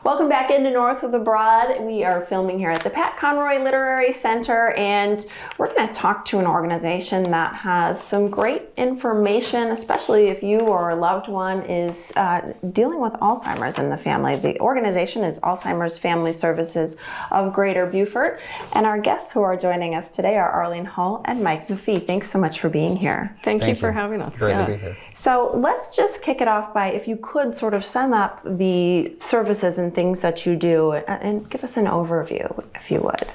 Welcome back into North of the Broad. We are filming here at the Pat Conroy Literary Center, and we're going to talk to an organization that has some great information, especially if you or a loved one is dealing with Alzheimer's in the family. The organization is Alzheimer's Family Services of Greater Beaufort, and our guests who are joining us today are Arlene Hull and Mike McFee. Thanks so much for being here. Thank you for having us. Great to be here. So let's just kick it off by, if you could sort of sum up the services and things that you do and give us an overview, if you would.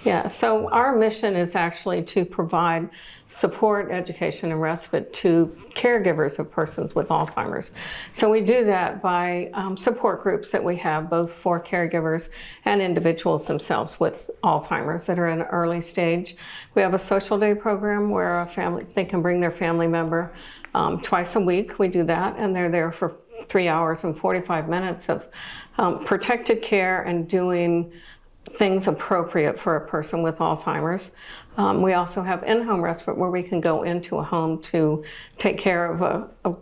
Yeah, so our mission is actually to provide support, education, and respite to caregivers of persons with Alzheimer's. So we do that by support groups that we have, both for caregivers and individuals themselves with Alzheimer's that are in an early stage. We have a social day program where they can bring their family member twice a week. We do that, and they're there for 3 hours and 45 minutes of protected care and doing things appropriate for a person with Alzheimer's. We also have in-home respite where we can go into a home to take care of a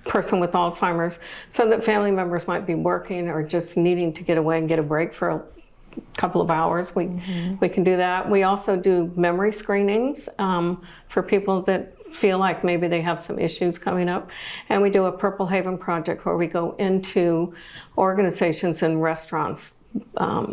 person with Alzheimer's, so that family members might be working or just needing to get away and get a break for a couple of hours. We can do that. We also do memory screenings for people that feel like maybe they have some issues coming up. And we do a Purple Haven project where we go into organizations and restaurants,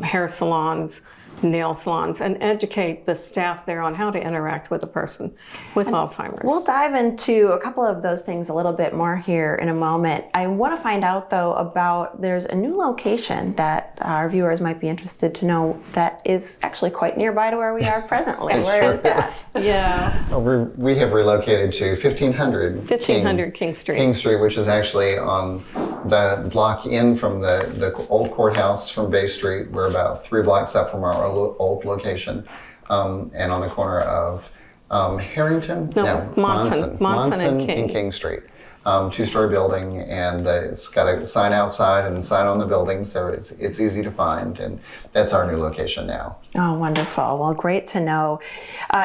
hair salons, nail salons, and educate the staff there on how to interact with a person with Alzheimer's. We'll dive into a couple of those things a little bit more here in a moment. I want to find out, though, about there's a new location that our viewers might be interested to know that is actually quite nearby to where we are presently. Where is that? Yeah. We have relocated to 1500 King Street. King Street, which is actually on the block in from the old courthouse from Bay Street. We're about 3 blocks up from our old location, and on the corner of Harrington? Monson and King Street. 2-story building, and it's got a sign outside and a sign on the building, so it's easy to find, and that's our new location now. Oh, wonderful. Well, great to know.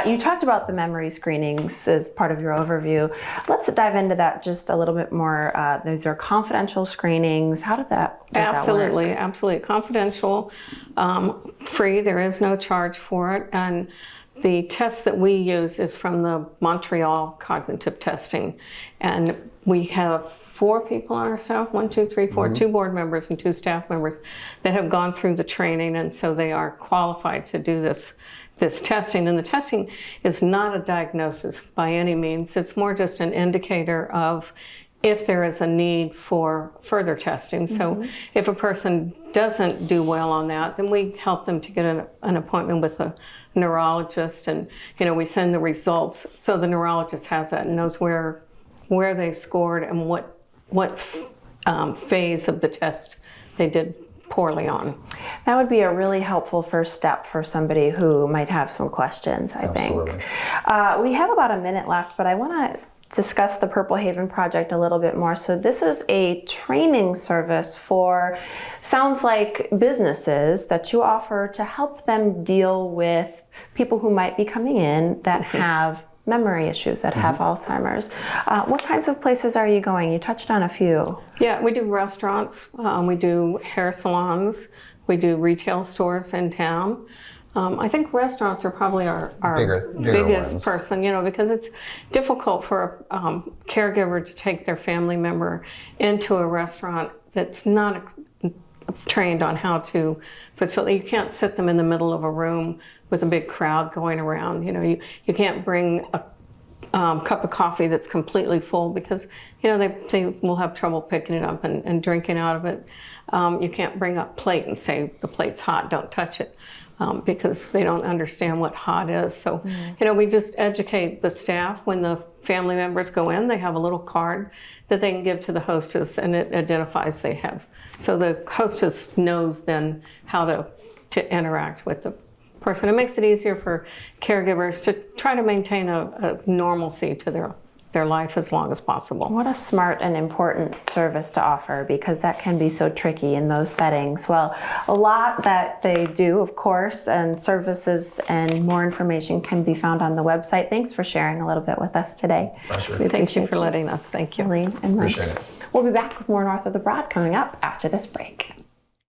You talked about the memory screenings as part of your overview. Let's dive into that just a little bit more. These are confidential screenings. How does that work? Absolutely confidential, free. There is no charge for it, and the test that we use is from the Montreal cognitive testing, and we have 4 people on our staff, 1, 2, 3, 4, 2 board members and 2 staff members that have gone through the training, and so they are qualified to do this testing. And the testing is not a diagnosis by any means. It's more just an indicator of if there is a need for further testing. So if a person doesn't do well on that, then we help them to get an appointment with a neurologist, and we send the results so the neurologist has that and knows where they scored and what phase of the test they did poorly on. That would be a really helpful first step for somebody who might have some questions, I Absolutely. think. We have about a minute left, but I want to discuss the Purple Haven project a little bit more. So this is a training service for, sounds like, businesses that you offer to help them deal with people who might be coming in that have memory issues, that have Alzheimer's. What kinds of places are you going? You touched on a few. Yeah, we do restaurants, we do hair salons, we do retail stores in town. I think restaurants are probably our bigger biggest ones. person, because it's difficult for a caregiver to take their family member into a restaurant that's not trained on how to facilitate. You can't sit them in the middle of a room with a big crowd going around. You can't bring a cup of coffee that's completely full, because they will have trouble picking it up and drinking out of it. You can't bring a plate and say the plate's hot, don't touch it. Because they don't understand what hot is. So, we just educate the staff. When the family members go in, they have a little card that they can give to the hostess, and it identifies they have. So the hostess knows then how to interact with the person. It makes it easier for caregivers to try to maintain a normalcy to their life as long as possible. What a smart and important service to offer, because that can be so tricky in those settings. Well, a lot that they do, of course, and services and more information can be found on the website. Thanks for sharing a little bit with us today. Pleasure. Thank you for letting us. Thank you. Arlene and Mike. Appreciate it. We'll be back with more North of the Broad coming up after this break.